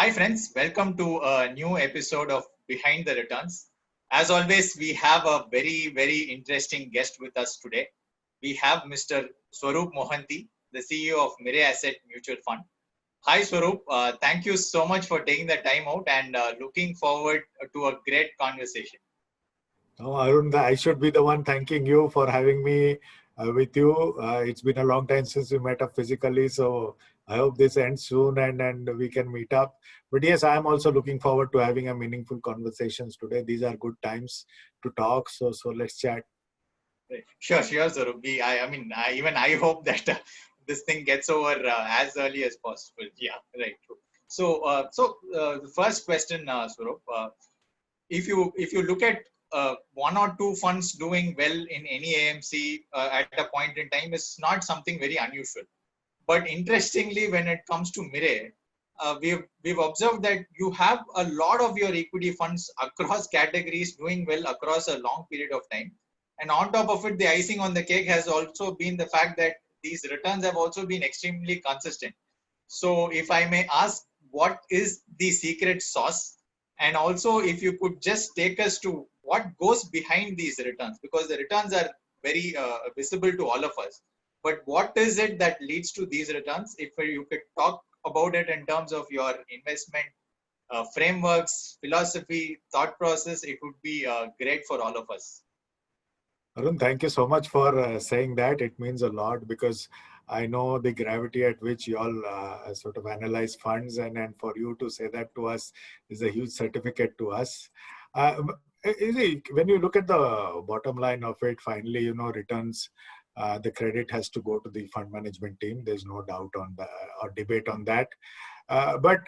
Hi friends, welcome to a new episode of Behind the Returns. As always, we have a very interesting guest with us today. We have Mr. Swaroop Mohanty, the CEO of Mirae Asset Mutual Fund. Hi Swaroop, thank you so much for taking the time out and looking forward to a great conversation. Oh, Arun, I should be the one thanking you for having me with you. It's been a long time since we met up physically, so I hope this ends soon and we can meet up. But yes, I am also looking forward to having a meaningful conversations today. These are good times to talk, so let's chat. Sure, Swaroop. Even I hope that this thing gets over as early as possible. Yeah, right. True. So the first question, Swaroop, if you look at one or two funds doing well in any AMC at a point in time is not something very unusual. But interestingly, when it comes to Mirae, we've observed that you have a lot of your equity funds across categories doing well across a long period of time. And on top of it, the icing on the cake has also been the fact that these returns have also been extremely consistent. So if I may ask, what is the secret sauce? And also, if you could just take us to what goes behind these returns, because the returns are very visible to all of us. But what is it that leads to these returns? If you could talk about it in terms of your investment frameworks, philosophy, thought process, it would be great for all of us. Arun, thank you so much for saying that. It means a lot because I know the gravity at which you all sort of analyze funds, and for you to say that to us is a huge certificate to us. When you look at the bottom line of it, finally, returns, the credit has to go to the fund management team. There's no doubt on that or debate on that. But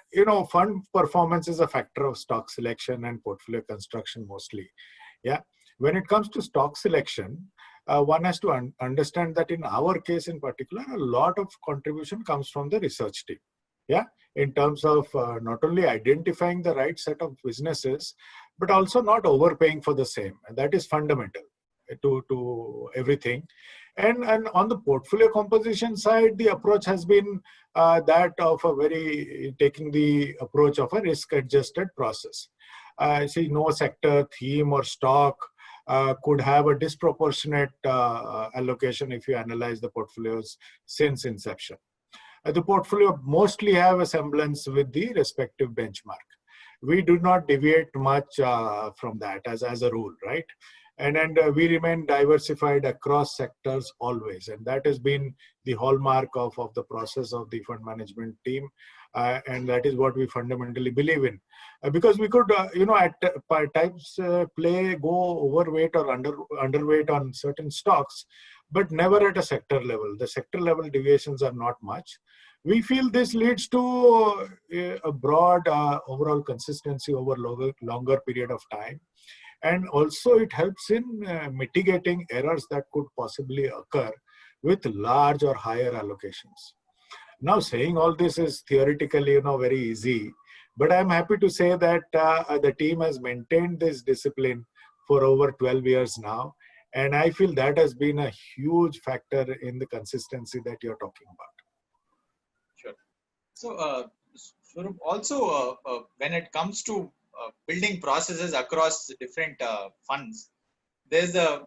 fund performance is a factor of stock selection and portfolio construction mostly. Yeah. When it comes to stock selection, one has to understand that in our case in particular, a lot of contribution comes from the research team. Yeah, in terms of not only identifying the right set of businesses, but also not overpaying for the same. And that is fundamental to everything. And on the portfolio composition side, the approach has been that of taking the approach of a risk-adjusted process. See, no sector, theme, or stock could have a disproportionate allocation if you analyze the portfolios since inception. The portfolio mostly have a semblance with the respective benchmark. We do not deviate much from that as a rule, right? And we remain diversified across sectors always. And that has been the hallmark of the process of the fund management team. And that is what we fundamentally believe in. Because we could, at times go overweight or underweight on certain stocks, but never at a sector level. The sector level deviations are not much. We feel this leads to a broad overall consistency over longer period of time. And also it helps in mitigating errors that could possibly occur with large or higher allocations. Now, saying all this is theoretically, very easy, but I'm happy to say that the team has maintained this discipline for over 12 years now. And I feel that has been a huge factor in the consistency that you're talking about. Sure. So, Swaroop, also when it comes to building processes across different funds, there's a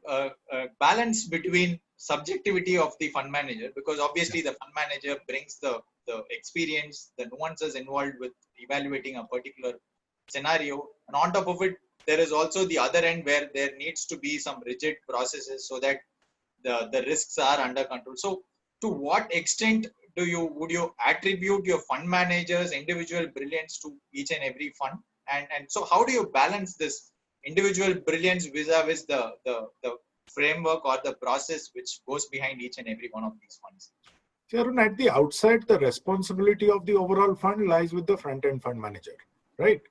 balance between subjectivity of the fund manager, because obviously the fund manager brings the experience, the nuances involved with evaluating a particular scenario. And on top of it, there is also the other end where there needs to be some rigid processes so that the risks are under control. So to what extent would you attribute your fund manager's individual brilliance to each and every fund? And so how do you balance this individual brilliance vis-a-vis the framework or the process which goes behind each and every one of these funds? Arun, at the outset, the responsibility of the overall fund lies with the front-end fund manager, right?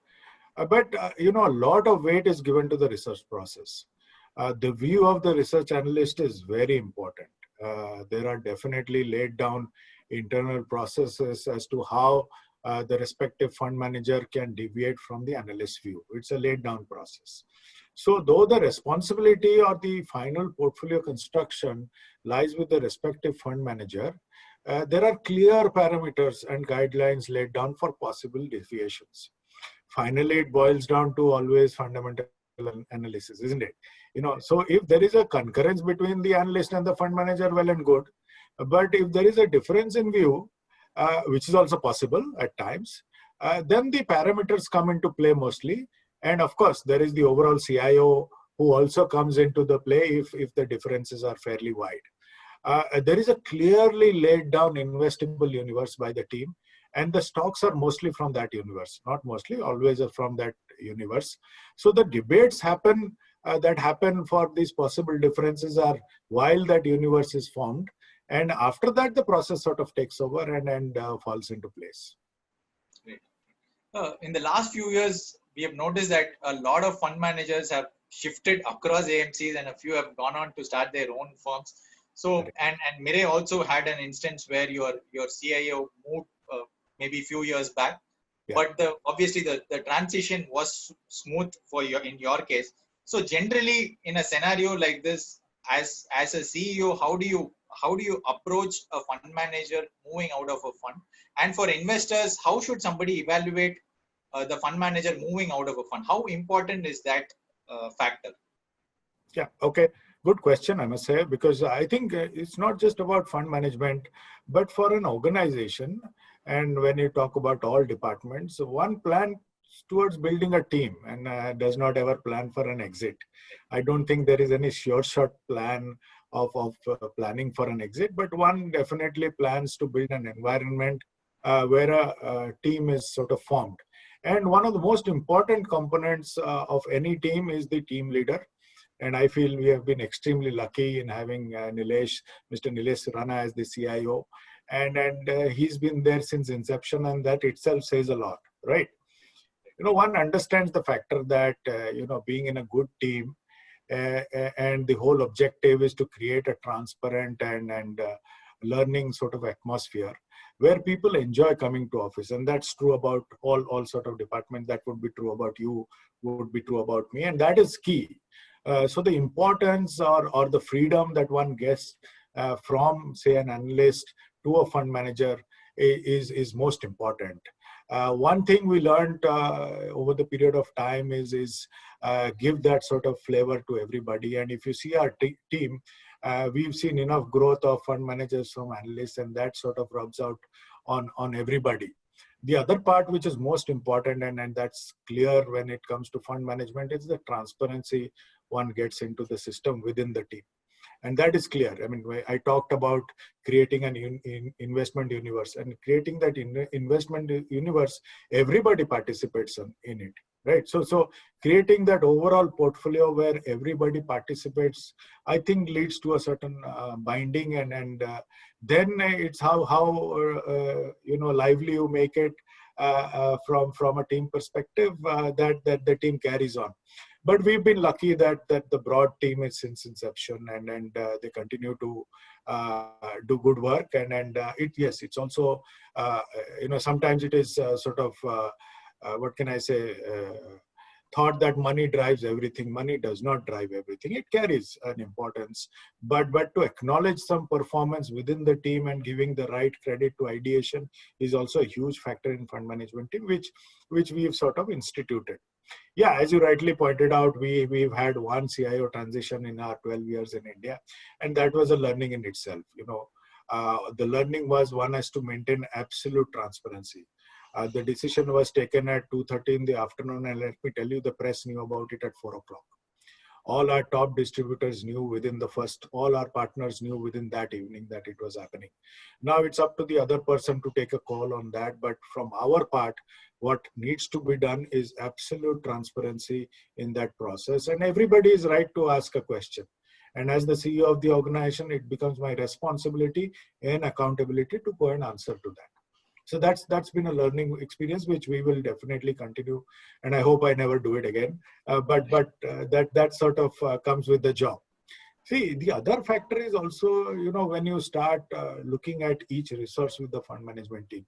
But a lot of weight is given to the research process. The view of the research analyst is very important. There are definitely laid down internal processes as to how the respective fund manager can deviate from the analyst view. It's a laid down process. So though the responsibility or the final portfolio construction lies with the respective fund manager, there are clear parameters and guidelines laid down for possible deviations. Finally, it boils down to always fundamental analysis, isn't it? So if there is a concurrence between the analyst and the fund manager, well and good. But if there is a difference in view, which is also possible at times, then the parameters come into play mostly. And of course, there is the overall CIO who also comes into the play if the differences are fairly wide. There is a clearly laid down investable universe by the team, and the stocks are mostly from that universe, not mostly, always from that universe. So the debates that happen for these possible differences are while that universe is formed, and after that the process sort of takes over and falls into place. Great. In the last few years, we have noticed that a lot of fund managers have shifted across AMCs, and a few have gone on to start their own firms. So, and Mirae also had an instance where your CIO moved maybe a few years back, but obviously the transition was smooth in your case. So generally, in a scenario like this, as a CEO, how do you approach a fund manager moving out of a fund? And for investors, how should somebody evaluate the fund manager moving out of a fund? How important is that factor? Yeah, okay. Good question, I must say, because I think it's not just about fund management, but for an organization. And when you talk about all departments, one plan towards building a team and does not ever plan for an exit. I don't think there is any sure shot plan of planning for an exit, but one definitely plans to build an environment where a team is sort of formed. And one of the most important components of any team is the team leader. And I feel we have been extremely lucky in having Mr. Nilesh Surana as the CIO. And he's been there since inception, and that itself says a lot, right? One understands the factor that, being in a good team and the whole objective is to create a transparent and learning sort of atmosphere where people enjoy coming to office. And that's true about all sort of departments. That would be true about you, would be true about me. And that is key. So the importance or the freedom that one gets from, say, an analyst to a fund manager is most important. One thing we learned over the period of time is give that sort of flavor to everybody. And if you see our team, we've seen enough growth of fund managers from analysts, and that sort of rubs out on everybody. The other part which is most important, and that's clear when it comes to fund management, is the transparency one gets into the system within the team. And that is clear. I mean, I talked about creating an investment universe, and creating that investment universe, everybody participates in it, right? So creating that overall portfolio where everybody participates, I think leads to a certain binding, and then it's how lively you make it from a team perspective, that the team carries on. But we've been lucky that the broad team is since inception, and they continue to do good work. And it's also sometimes it is sort of what can I say, thought that money drives everything. Money does not drive everything. It carries an importance, but to acknowledge some performance within the team and giving the right credit to ideation is also a huge factor in fund management team, which we've sort of instituted. Yeah, as you rightly pointed out, we've had one CIO transition in our 12 years in India, and that was a learning in itself. The learning was one has to maintain absolute transparency. The decision was taken at 2:30 in the afternoon, and let me tell you, the press knew about it at 4 o'clock. All our top distributors knew all our partners knew within that evening that it was happening. Now it's up to the other person to take a call on that. But from our part, what needs to be done is absolute transparency in that process. And everybody is right to ask a question. And as the CEO of the organization, it becomes my responsibility and accountability to go and answer to that. So that's been a learning experience, which we will definitely continue, and I hope I never do it again. But that sort of comes with the job. See, the other factor is also, when you start looking at each resource with the fund management team,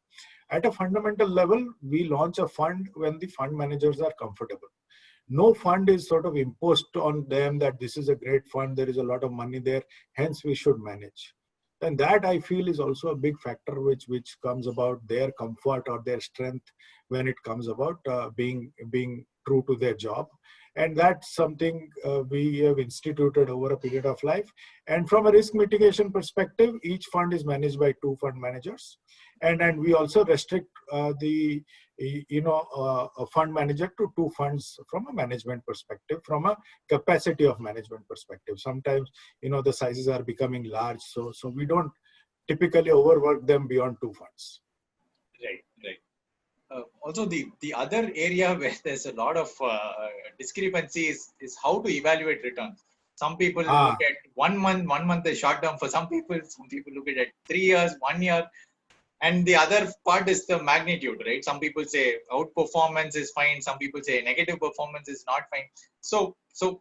at a fundamental level, we launch a fund when the fund managers are comfortable. No fund is sort of imposed on them that this is a great fund, there is a lot of money there, hence we should manage. And that I feel is also a big factor which comes about their comfort or their strength when it comes about being true to their job. And that's something we have instituted over a period of life. And from a risk mitigation perspective, each fund is managed by 2 fund managers, and we also restrict the a fund manager to 2 funds from a management perspective, from a capacity of management perspective. Sometimes the sizes are becoming large, so we don't typically overwork them beyond 2 funds. Right, right. Also, the other area where there's a lot of discrepancy is how to evaluate returns. Some people look at 1 month is short term for some people look at it 3 years, 1 year. And the other part is the magnitude, right? Some people say outperformance is fine. Some people say negative performance is not fine. So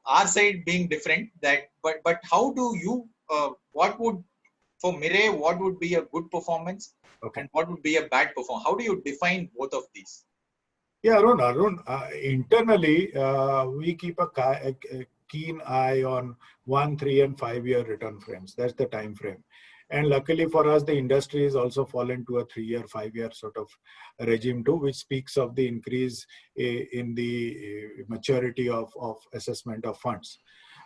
our side being different, but how do you, what would, for Mirai, what would be a good performance and what would be a bad performance? How do you define both of these? Yeah, Arun, internally, we keep a keen eye on 1, 3, and 5 year return frames. That's the time frame. And luckily for us, the industry has also fallen to a 3-year, 5-year sort of regime too, which speaks of the increase in the maturity of assessment of funds.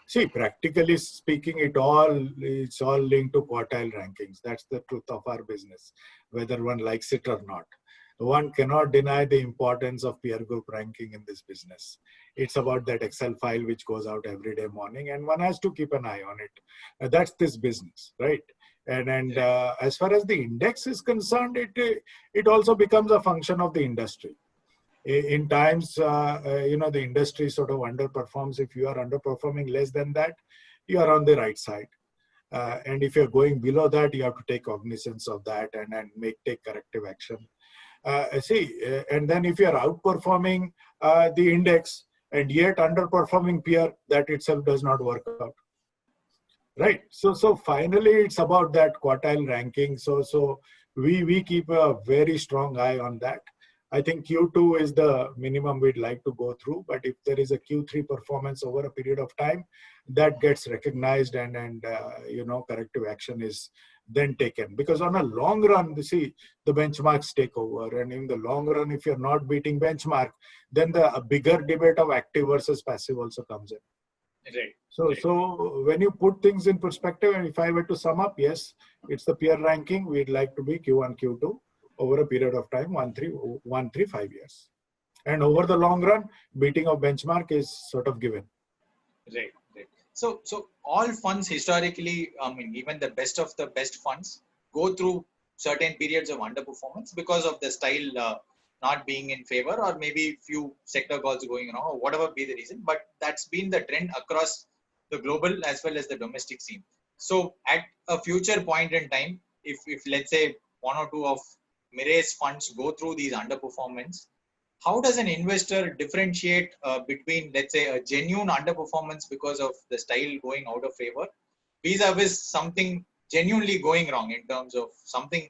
See, practically speaking, it's all linked to quartile rankings. That's the truth of our business, whether one likes it or not. One cannot deny the importance of peer group ranking in this business. It's about that Excel file which goes out every day morning, and one has to keep an eye on it. That's this business, right? And as far as the index is concerned, it also becomes a function of the industry. In times, the industry sort of underperforms. If you are underperforming less than that, you are on the right side. And if you're going below that, you have to take cognizance of that and take corrective action. And then if you are outperforming the index and yet underperforming peer, that itself does not work out. Right. So finally, it's about that quartile ranking. So we keep a very strong eye on that. I think Q2 is the minimum we'd like to go through, but if there is a Q3 performance over a period of time, that gets recognized and corrective action is then taken. Because on a long run, the benchmarks take over, and in the long run, if you're not beating benchmark, then the bigger debate of active versus passive also comes in. Right. So when you put things in perspective, and if I were to sum up, yes, it's the peer ranking. We'd like to be Q1, Q2 over a period of time, 1, 3, 5 years. And over the long run, beating of benchmark is sort of given. Right. So all funds historically, even the best of the best funds go through certain periods of underperformance because of the style not being in favor, or maybe few sector calls going wrong, or whatever be the reason. But that's been the trend across the global as well as the domestic scene. So at a future point in time, if let's say 1 or 2 of Mirai's funds go through these underperformance, how does an investor differentiate between, let's say, a genuine underperformance because of the style going out of favor vis-a-vis something genuinely going wrong in terms of something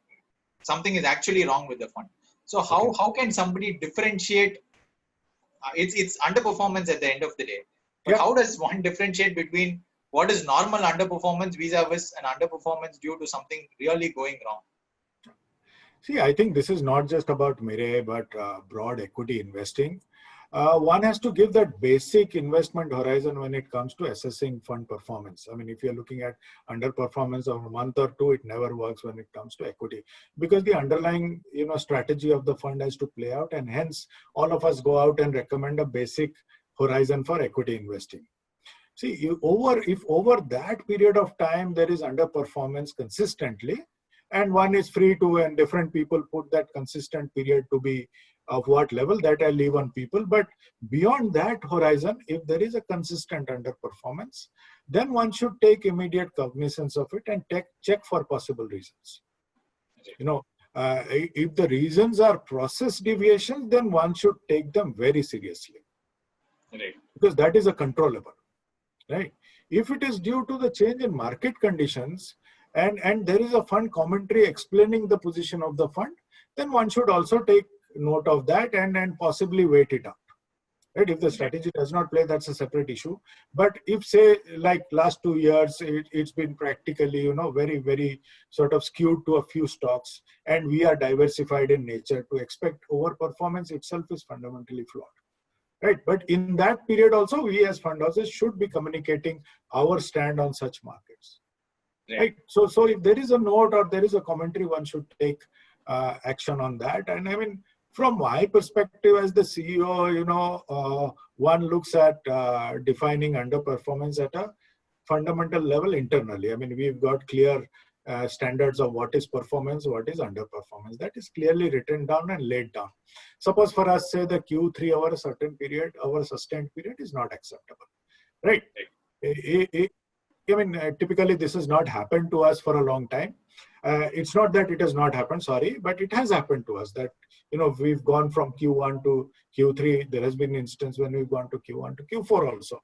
is actually wrong with the fund? So how can somebody differentiate? It's underperformance at the end of the day, but how does one differentiate between what is normal underperformance vis-a-vis an underperformance due to something really going wrong? See, I think this is not just about Mirai, but broad equity investing. One has to give that basic investment horizon when it comes to assessing fund performance. I mean, if you're looking at underperformance of a month or 2, it never works when it comes to equity, because the underlying strategy of the fund has to play out, and hence all of us go out and recommend a basic horizon for equity investing. See, if over that period of time there is underperformance consistently, and one is free to, and different people put that consistent period to be of what level, that I leave on people. But beyond that horizon, if there is a consistent underperformance, then one should take immediate cognizance of it and check for possible reasons. If the reasons are process deviations, then one should take them very seriously. Right. Because that is a controllable. Right. If it is due to the change in market conditions, and there is a fund commentary explaining the position of the fund, then one should also take note of that and possibly wait it out. right? If the strategy does not play, that's a separate issue. But if, say, like last 2 years, it's been practically, very, very sort of skewed to a few stocks, and we are diversified in nature, to expect overperformance itself is fundamentally flawed. Right, but in that period also, we as fund houses should be communicating our stand on such markets. Right. So if there is a note or there is a commentary, one should take action on that. And I mean, from my perspective as the CEO, one looks at defining underperformance at a fundamental level internally. I mean, we've got clear standards of what is performance, what is underperformance. That is clearly written down and laid down. Suppose for us, say the Q3 over a certain period, our sustained period is not acceptable, right? I mean, typically this has not happened to us for a long time. It's not that it has not happened, sorry, but it has happened to us that, we've gone from Q1 to Q3. There has been an instance when we've gone to Q1 to Q4 also.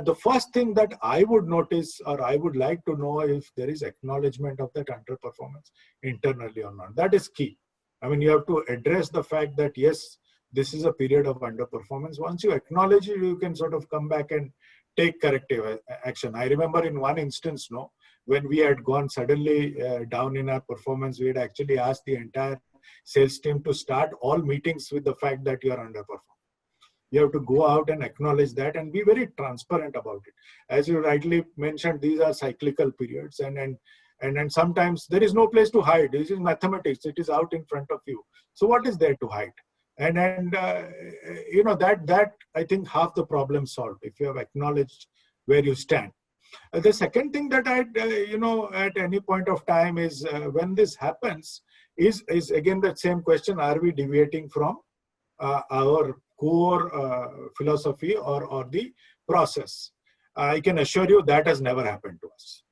The first thing that I would notice, or I would like to know, if there is acknowledgement of that underperformance internally or not. That is key. I mean, you have to address the fact that, yes, this is a period of underperformance. Once you acknowledge it, you can sort of come back and take corrective action. I remember in one instance, when we had gone suddenly down in our performance, we had actually asked the entire sales team to start all meetings with the fact that you are underperforming. You have to go out and acknowledge that and be very transparent about it. As you rightly mentioned, these are cyclical periods, and sometimes there is no place to hide. This is mathematics. It is out in front of you. So what is there to hide? That I think half the problem solved if you have acknowledged where you stand. The second thing that at any point of time is when this happens is again that same question: are we deviating from our core philosophy or the process? I can assure you that has never happened to us.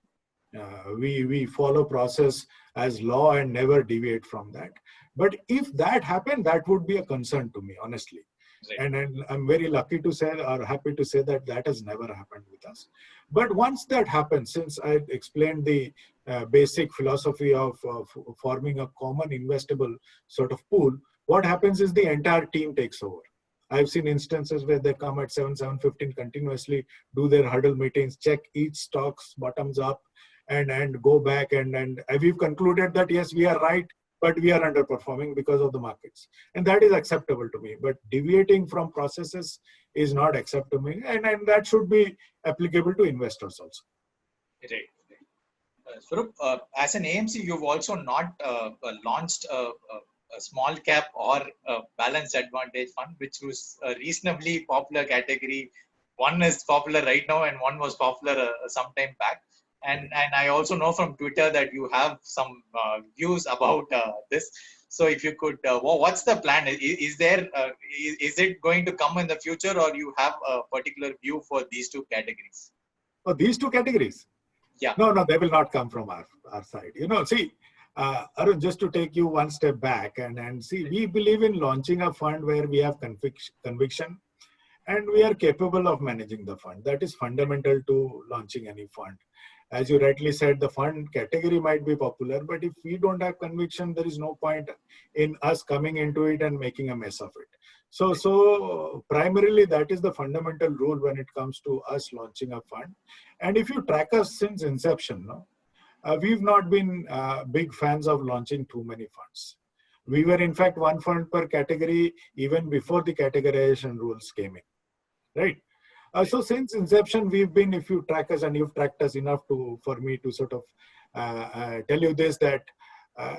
We follow process as law and never deviate from that. But if that happened, that would be a concern to me, honestly. Right. And I'm very lucky to say, or happy to say, that that has never happened with us. But once that happens, since I explained the basic philosophy of forming a common investable sort of pool, what happens is the entire team takes over. I've seen instances where they come at 7:15 continuously, do their huddle meetings, check each stock's bottoms up, and go back and we've concluded that yes, we are right, but we are underperforming because of the markets. And that is acceptable to me. But deviating from processes is not acceptable to me. And that should be applicable to investors also. Right. Swaroop, as an AMC, you've also not launched a small cap or a balanced advantage fund, which was a reasonably popular category. One is popular right now and one was popular some time back. And I also know from Twitter that you have some views about this. So if you could, what's the plan? Is it going to come in the future, or you have a particular view for these two categories? For these two categories? Yeah. No, they will not come from our side. See, Arun, just to take you one step back and see, we believe in launching a fund where we have conviction and we are capable of managing the fund. That is fundamental to launching any fund. As you rightly said, the fund category might be popular, but if we don't have conviction, there is no point in us coming into it and making a mess of it. So primarily, that is the fundamental rule when it comes to us launching a fund. And if you track us since inception, we've not been big fans of launching too many funds. We were, in fact, one fund per category even before the categorization rules came in, right? So since inception, we've been, if you track us and you've tracked us enough for me to sort of tell you this, that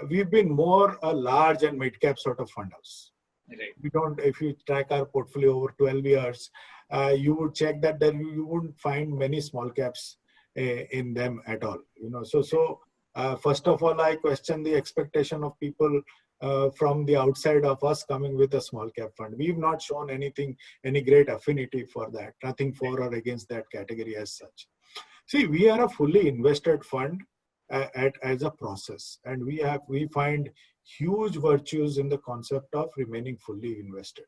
we've been more a large and mid-cap sort of fund house. Right. We don't, if you track our portfolio over 12 years, you would check that you wouldn't find many small caps in them at all. So first of all, I question the expectation of people from the outside of us coming with a small cap fund. We've not shown any great affinity for that, nothing for or against that category as such. See, we are a fully invested fund as a process, and we find huge virtues in the concept of remaining fully invested.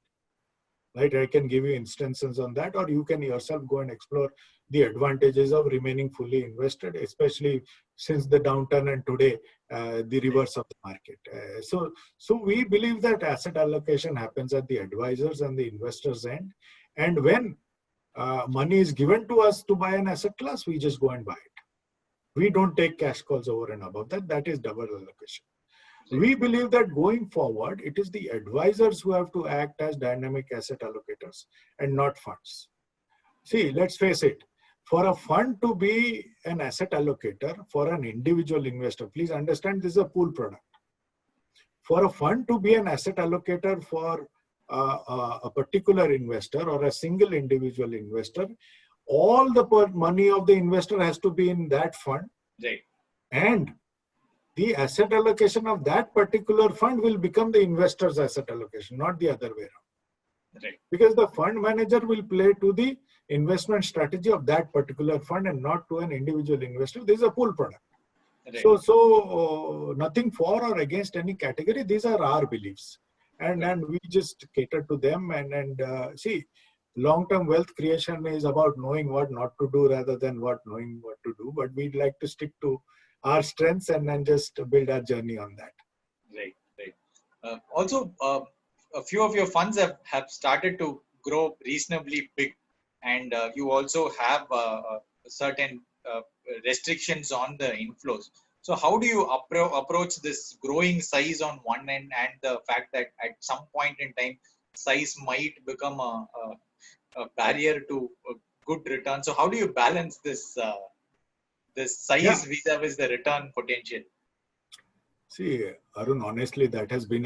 Right? I can give you instances on that, or you can yourself go and explore the advantages of remaining fully invested, especially since the downturn and today the reverse of the market. So we believe that asset allocation happens at the advisors and the investors end. And when money is given to us to buy an asset class, we just go and buy it. We don't take cash calls over and above that. That is double allocation. We believe that going forward, it is the advisors who have to act as dynamic asset allocators and not funds. See, let's face it, for a fund to be an asset allocator for an individual investor, please understand this is a pool product. For a fund to be an asset allocator for a particular investor or a single individual investor, all the money of the investor has to be in that fund. Right. And the asset allocation of that particular fund will become the investor's asset allocation, not the other way around. Right. Because the fund manager will play to the investment strategy of that particular fund and not to an individual investor. This is a pool product. Right. So nothing for or against any category. These are our beliefs. And we just cater to them. And see, long-term wealth creation is about knowing what not to do rather than knowing what to do. But we'd like to stick to our strengths and then just build our journey on that. Right. Also, a few of your funds have started to grow reasonably big, and you also have certain restrictions on the inflows. So how do you approach this growing size on one end and the fact that at some point in time, size might become a barrier to a good return? So how do you balance this size vis-a-vis the return potential? See, Arun, honestly, that has been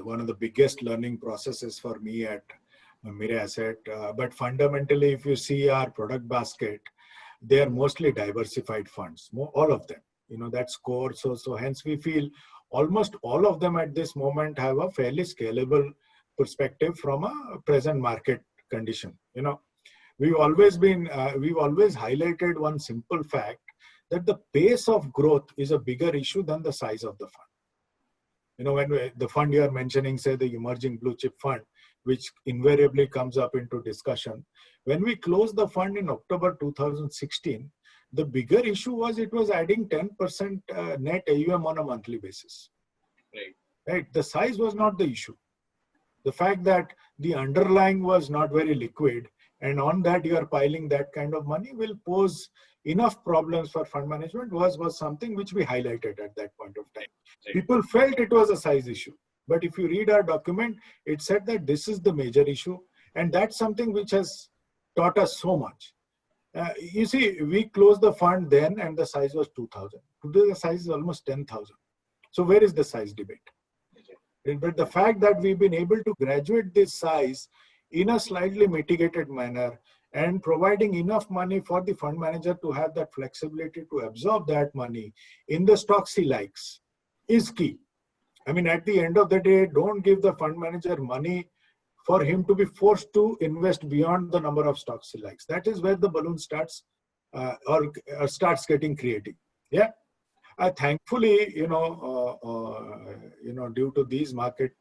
one of the biggest learning processes for me at Mirae Asset. But fundamentally, if you see our product basket, they are mostly diversified funds, all of them. That's core. So hence we feel almost all of them at this moment have a fairly scalable perspective from a present market condition. We've always highlighted one simple fact, that the pace of growth is a bigger issue than the size of the fund. When the fund you are mentioning, say the emerging blue chip fund, which invariably comes up into discussion. When we closed the fund in October 2016, the bigger issue was it was adding 10% net AUM on a monthly basis. Right? The size was not the issue. The fact that the underlying was not very liquid, and on that you are piling that kind of money will pose enough problems for fund management was something which we highlighted at that point of time. People felt it was a size issue. But if you read our document, it said that this is the major issue. And that's something which has taught us so much. You see, we closed the fund then and the size was 2,000. Today the size is almost 10,000. So where is the size debate? But the fact that we've been able to graduate this size in a slightly mitigated manner and providing enough money for the fund manager to have that flexibility to absorb that money in the stocks he likes is key. I mean, at the end of the day, don't give the fund manager money for him to be forced to invest beyond the number of stocks he likes. That is where the balloon starts or starts getting creative. Yeah. Thankfully, due to these market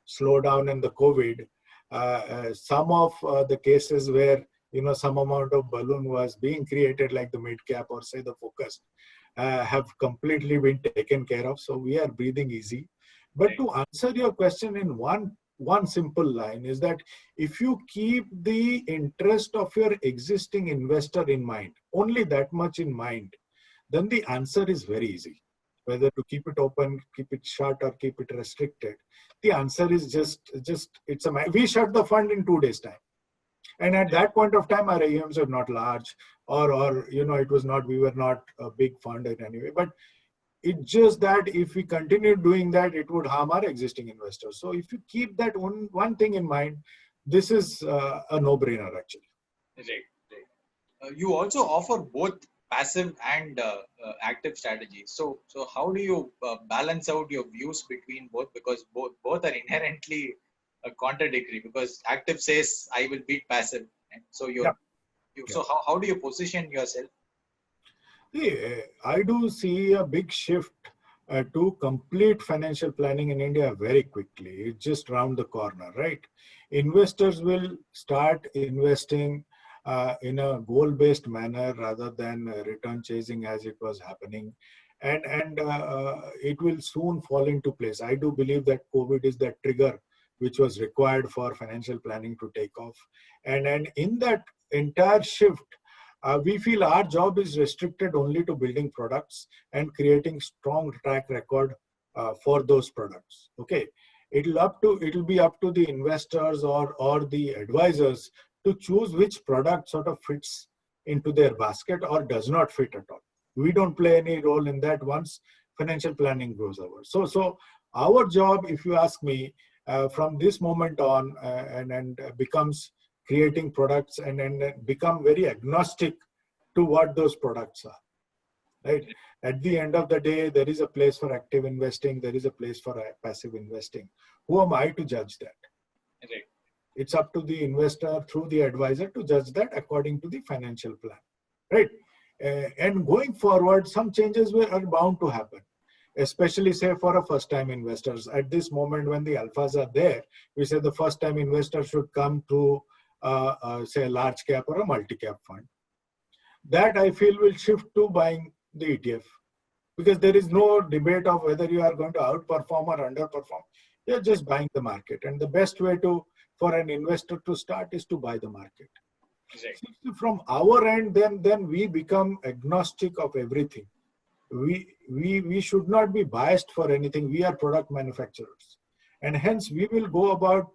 slowdown and the COVID, some of the cases where some amount of balloon was being created, like the mid cap or say the focus, have completely been taken care of. So we are breathing easy. But to answer your question in one simple line is that if you keep the interest of your existing investor in mind, only that much in mind, then the answer is very easy. Whether to keep it open, keep it shut, or keep it restricted. The answer is we shut the fund in 2 days' time. And at that point of time, our AUMs are not large, or we were not a big fund in any way. But it's just that if we continue doing that, it would harm our existing investors. So if you keep that one thing in mind, this is a no-brainer actually. Right. You also offer both passive and active strategies. So how do you balance out your views between both? Because both are inherently contradictory. Because active says I will beat passive, and so so how do you position yourself? I do see a big shift to complete financial planning in India very quickly. It's just round the corner, right? Investors will start investing in a goal-based manner rather than return chasing as it was happening. And it will soon fall into place. I do believe that COVID is that trigger which was required for financial planning to take off. And in that entire shift, we feel our job is restricted only to building products and creating strong track record for those products. Okay, it'll be up to the investors or the advisors to choose which product sort of fits into their basket or does not fit at all. We don't play any role in that once financial planning goes over. So our job, if you ask me, from this moment on, and becomes creating products and become very agnostic to what those products are. Right. At the end of the day, there is a place for active investing. There is a place for passive investing. Who am I to judge that? Right. It's up to the investor through the advisor to judge that according to the financial plan. Right. And going forward, some changes are bound to happen, especially say for a first-time investors. At this moment when the alphas are there, we say the first-time investor should come to say a large cap or a multi-cap fund. That I feel will shift to buying the ETF, because there is no debate of whether you are going to outperform or underperform. You're just buying the market, and the best way for an investor to start is to buy the market. Right. So from our end, then we become agnostic of everything. We should not be biased for anything. We are product manufacturers, and hence we will go about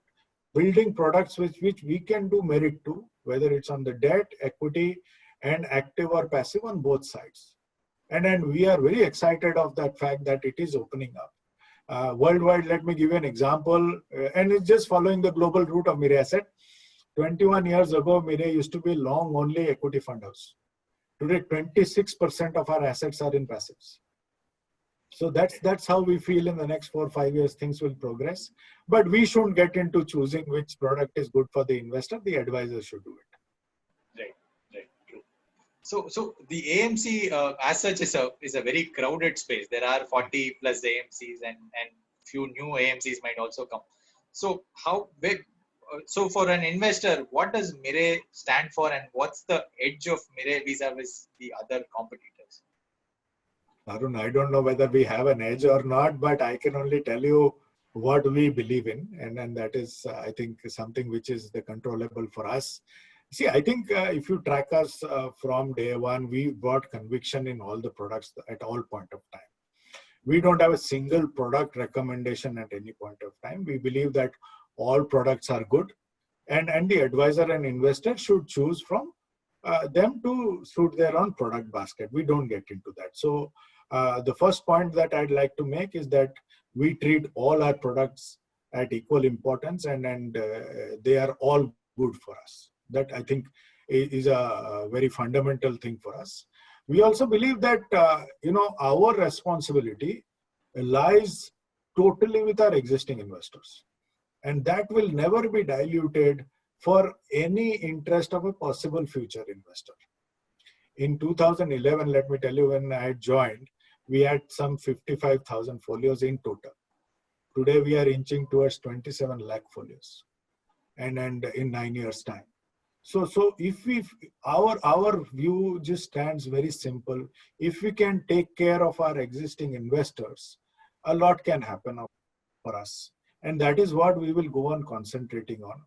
building products which we can do merit to, whether it's on the debt, equity, and active or passive on both sides. And we are very excited of that fact that it is opening up. Worldwide, let me give you an example, and it's just following the global route of Mirae Asset. 21 years ago, Mirae used to be long only equity fund house. Today, 26% of our assets are in passives. So that's how we feel in the next 4 or 5 years things will progress. But we shouldn't get into choosing which product is good for the investor. The advisor should do it. Right. True. So the AMC as such is a very crowded space. There are 40 plus AMCs and few new AMCs might also come. So how big? So for an investor, what does Mirae stand for, and what's the edge of Mirae vis-a-vis the other competitors? Arun, I don't know whether we have an edge or not, but I can only tell you what we believe in, and that is, I think, something which is the controllable for us. See, I think if you track us from day one, we brought conviction in all the products at all point of time. We don't have a single product recommendation at any point of time. We believe that all products are good, and the advisor and investor should choose from them to suit their own product basket. We don't get into that. So the first point that I'd like to make is that we treat all our products at equal importance, and they are all good for us. That I think is a very fundamental thing for us. We also believe that our responsibility lies totally with our existing investors, and that will never be diluted for any interest of a possible future investor. In 2011, let me tell you, when I joined, we had some 55,000 folios in total. Today, we are inching towards 27 lakh folios, and in 9 years' time. So if our view just stands very simple. If we can take care of our existing investors, a lot can happen for us. And that is what we will go on concentrating on.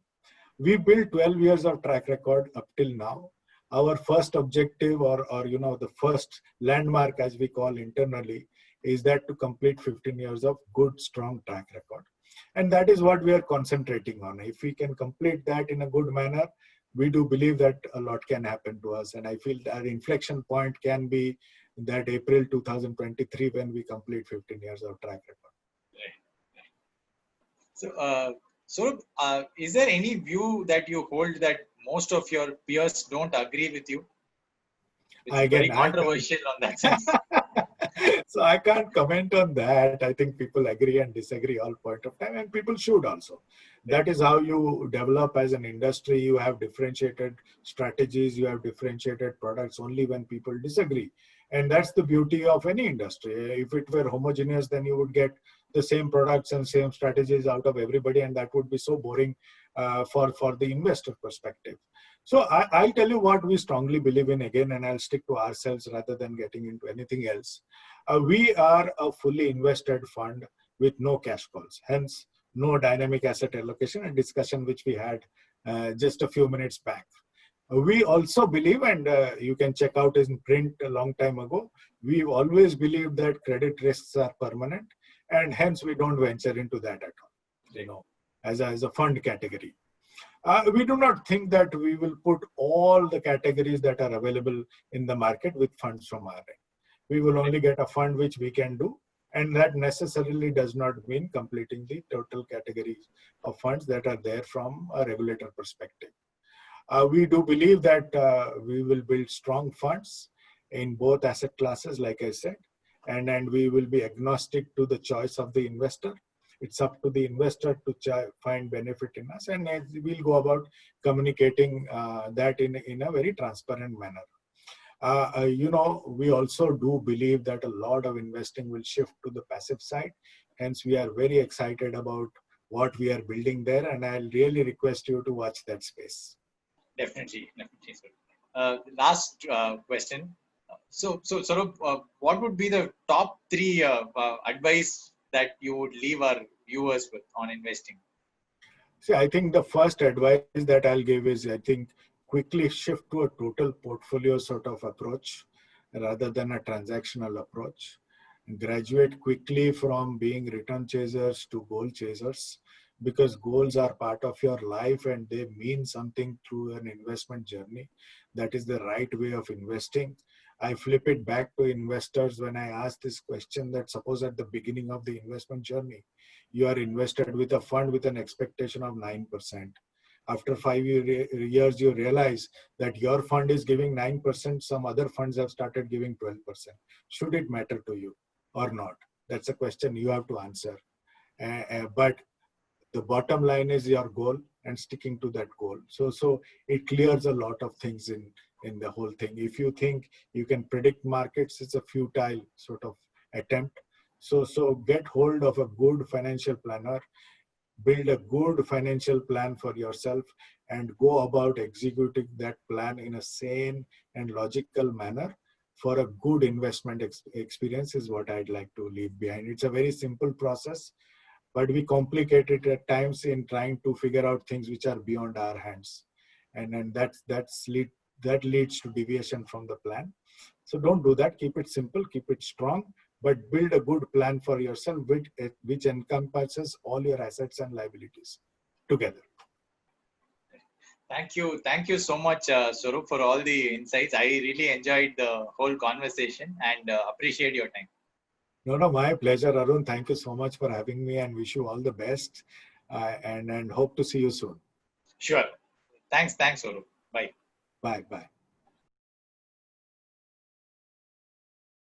We built 12 years of track record up till now. Our first objective or the first landmark, as we call internally, is that to complete 15 years of good, strong track record. And that is what we are concentrating on. If we can complete that in a good manner, we do believe that a lot can happen to us. And I feel our inflection point can be that April 2023 when we complete 15 years of track record. So, is there any view that you hold that most of your peers don't agree with you? It's very controversial on that sense. So I can't comment on that. I think people agree and disagree all point of time, and people should also. That is how you develop as an industry. You have differentiated strategies, you have differentiated products only when people disagree. And that's the beauty of any industry. If it were homogeneous, then you would get the same products and same strategies out of everybody, and that would be so boring for the investor perspective. So I'll tell you what we strongly believe in again, and I'll stick to ourselves rather than getting into anything else. We are a fully invested fund with no cash calls, hence no dynamic asset allocation, a discussion which we had just a few minutes back. We also believe, and you can check out in print a long time ago, we've always believed that credit risks are permanent, and hence we don't venture into that at all, as a fund category. We do not think that we will put all the categories that are available in the market with funds from our end. We will only get a fund which we can do, and that necessarily does not mean completing the total categories of funds that are there from a regulator perspective. We do believe that we will build strong funds in both asset classes, like I said, and we will be agnostic to the choice of the investor. It's up to the investor to find benefit in us, and we'll go about communicating that in a very transparent manner. We also do believe that a lot of investing will shift to the passive side. Hence, we are very excited about what we are building there, and I'll really request you to watch that space. Definitely, sir. Last question. So sort of, what would be the top three advice that you would leave our viewers with on investing? See, I think the first advice that I'll give is, I think, quickly shift to a total portfolio sort of approach rather than a transactional approach. Graduate quickly from being return chasers to goal chasers, because goals are part of your life and they mean something through an investment journey. That is the right way of investing. I flip it back to investors when I ask this question, that suppose at the beginning of the investment journey, you are invested with a fund with an expectation of 9%. After 5 years, you realize that your fund is giving 9%, some other funds have started giving 12%. Should it matter to you or not? That's a question you have to answer. But the bottom line is your goal and sticking to that goal. So it clears a lot of things in the whole thing. If you think you can predict markets, it's a futile sort of attempt. So get hold of a good financial planner, build a good financial plan for yourself, and go about executing that plan in a sane and logical manner for a good investment experience is what I'd like to leave behind. It's a very simple process, but we complicate it at times in trying to figure out things which are beyond our hands. And that leads to deviation from the plan. So don't do that. Keep it simple, keep it strong, but build a good plan for yourself which encompasses all your assets and liabilities together. Thank you so much, Swaroop, for all the insights. I really enjoyed the whole conversation and appreciate your time. No, my pleasure, Arun. Thank you so much for having me, and wish you all the best, and hope to see you soon. Sure. Thanks, Swaroop. Bye. Bye.